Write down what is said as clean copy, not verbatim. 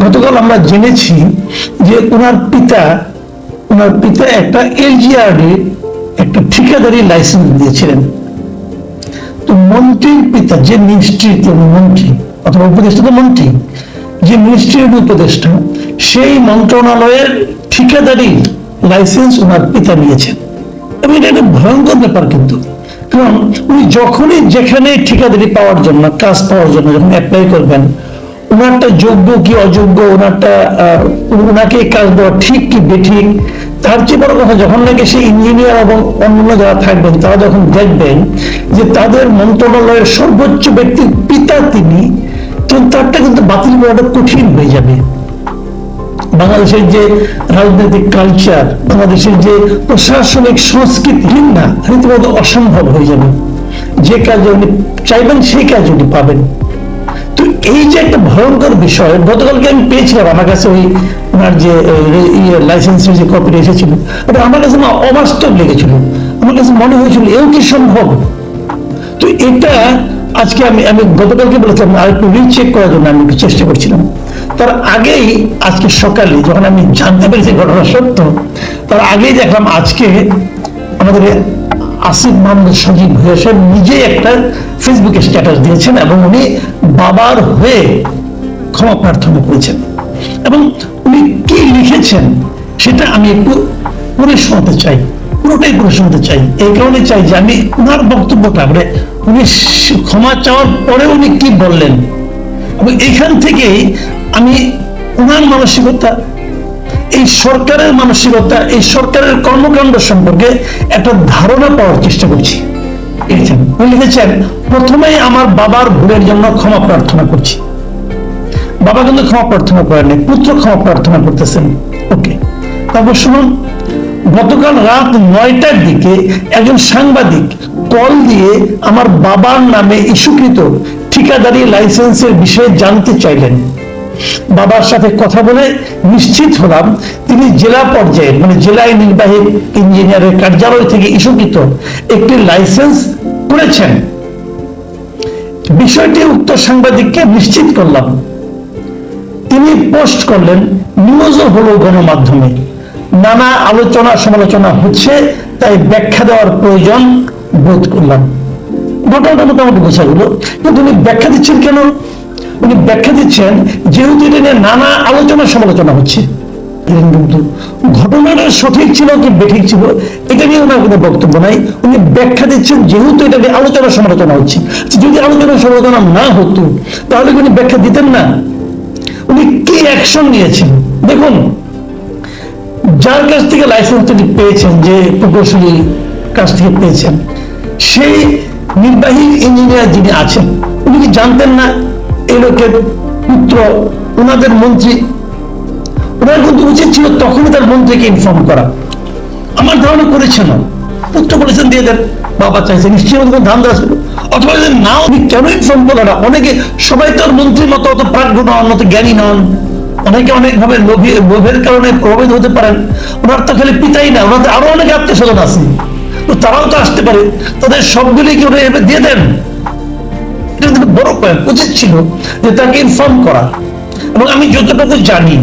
গতকাল আমরা জেনেছি যে ওনার পিতা একটা এলজিআরডি একটা ঠিকাদারি লাইসেন্স দিয়েছিলেন। তো মন্ত্রীর পিতা, যে মিনিস্ট্রির মন্ত্রী অথবা উপদেষ্টা মন্ত্রী, যে মিনিস্ট্রির উপদেষ্টা, সেই মন্ত্রণালয়ের ঠিকাদারি লাইসেন্স ওনার পিতা নিয়েছেন। এবং এটা একটা ভয়ঙ্কর ব্যাপার কিন্তু, কারণ উনি যখনই যেখানে ঠিকাদারি পাওয়ার জন্য, কাজ পাওয়ার জন্য যখন অ্যাপ্লাই করবেন, ওনারটা যোগ্য কি অযোগ্য, ওনাকে কাজ দেওয়া ঠিক কি বেঠিক, তার চেয়ে বড় কথা যখন নাকি সেই ইঞ্জিনিয়ার এবং অন্যান্য যারা থাকবেন তারা যখন দেখবেন যে তাদের মন্ত্রণালয়ের সর্বোচ্চ ব্যক্তির পিতা তিনি, তখন তারটা কিন্তু বাতিল করাটা কঠিন হয়ে যাবে। বাংলাদেশের যে রাজনৈতিক কালচার, বাংলাদেশের যে প্রশাসনিক সংস্কৃতি না, রীতিমতো অসম্ভব হয়ে যাবে। যে কাজ উনি চাইবেন সেই কাজ উনি পাবেন। তো এই যে একটা ভয়ঙ্কর বিষয়, গতকালকে আমি পেয়েছিলাম আমার কাছে ওই ওনার যে লাইসেন্সের যে কপিটা এসেছিল, ওটা আমার কাছে না অবাস্তব লেগেছিল। আমার কাছে মনে হয়েছিল এও কি সম্ভব। তো এটা আজকে আমি গতকালকে বলেছিলাম আরেকটু রিচেক করার জন্য আমি একটু চেষ্টা করছিলাম। তার আগেই আজকে সকালে যখন আমি জানতে পেরেছি ঘটনা সত্য, তার আগেই দেখলাম আজকে আমাদের আসিফ মাহমুদ সজীব ভূঁইয়া সাহেব নিজে একটা ফেসবুকে স্ট্যাটাস দিয়েছেন এবং উনি বাবার হয়ে ক্ষমা প্রার্থনা করেছেন। এবং উনি কি লিখেছেন সেটা আমি একটু পড়ে শোনাতে চাই, পুরোটাই পড়ে শোনাতে চাই। এই কারণে চাই যে আমি ওনার বক্তব্যটা, মানে উনি ক্ষমা চাওয়ার পরে উনি কি বললেন, এবং এইখান থেকেই আমি ওনার মানসিকতা, এই সরকারের মানসিকতা, এই সরকারের কর্মকাণ্ড সম্পর্কে একটা ধারণা পাওয়ার চেষ্টা করছি। উনি লিখেছেন, প্রথমেই আমার বাবার ভুলের জন্য ক্ষমা প্রার্থনা করছি। বাবা কিন্তু ক্ষমা প্রার্থনা করেননি, পুত্র ক্ষমা প্রার্থনা করতেছেন। ওকে, তারপর শুনুন, গতকাল রাত 9টার দিকে একজন সাংবাদিক কল দিয়ে আমার বাবার নামে ইস্যুকৃত ঠিকাদারি লাইসেন্সের বিষয়ে জানতে চাইলেন। বাবার সাথে কথা বলে নিশ্চিত হলাম তিনি জেলা পর্যায়ে, মানে জেলায় নির্বাহী ইঞ্জিনিয়ারের কার্যালয় থেকে ইস্যুকৃত একটি লাইসেন্স করেছেন। বিষয়টি উক্ত সাংবাদিককে নিশ্চিত করলাম। তিনি পোস্ট করলেন, নিউজও হলো গণমাধ্যমে, নানা আলোচনা সমালোচনা হচ্ছে, তাই ব্যাখ্যা দেওয়ার প্রয়োজন বোধ করলাম। ঘটনাটা মোটামুটি বোঝা গেল, কিন্তু উনি ব্যাখ্যা দিচ্ছেন কেন? উনি ব্যাখ্যা দিচ্ছেন যেহেতু এটা নিয়ে নানা আলোচনা সমালোচনা হচ্ছে। কিন্তু ঘটনাটা সঠিক ছিল কি বেঠিক ছিল এটা নিয়ে ওনার কোনো বক্তব্য নাই। উনি ব্যাখ্যা দিচ্ছেন যেহেতু এটা নিয়ে আলোচনা সমালোচনা হচ্ছে। যদি আলোচনা সমালোচনা না হতো তাহলে উনি ব্যাখ্যা দিতেন না। উনি কি অ্যাকশন নিয়েছেন দেখুন। যার কাছ থেকে লাইসেন্সটি পেয়েছেন, যে প্রকৌশলী কাছ থেকে পেয়েছেন, সেই নির্বাহী ইঞ্জিনিয়ার যিনি আছেন, উনি কি জানতেন না এই লোকের পুত্র ওনাদের মন্ত্রী? ওনার কিন্তু উচিত ছিল তখনই তার মন্ত্রীকে ইনফর্ম করা। আমার ধারণা করেছেন, পুত্র বলেছেন দিয়ে দেন, বাবা চাইছে নিশ্চয়ই কোনো ধান দেওয়া ছিল। অথবা নাও কেন ইনফর্ম করলো না? অনেকে, সবাই তো আর মন্ত্রীর মতো অত প্রাজ্ঞ নন, অত জ্ঞানী নন। অনেকে অনেকভাবে লোভের কারণে প্রভাবিত হতে পারেন। ওনার তো খালি পিতাই না, ওনার আরো অনেকে আত্মীয় স্বজন আছে, তো তারাও তো আসতে পারে। তাদের সবগুলি কি ওরা দিয়ে দেন? এটা কিন্তু বড় পয়েন্ট, উচিত ছিল যে তাকে ইনফর্ম করা। এবং আমি যতটুকু জানি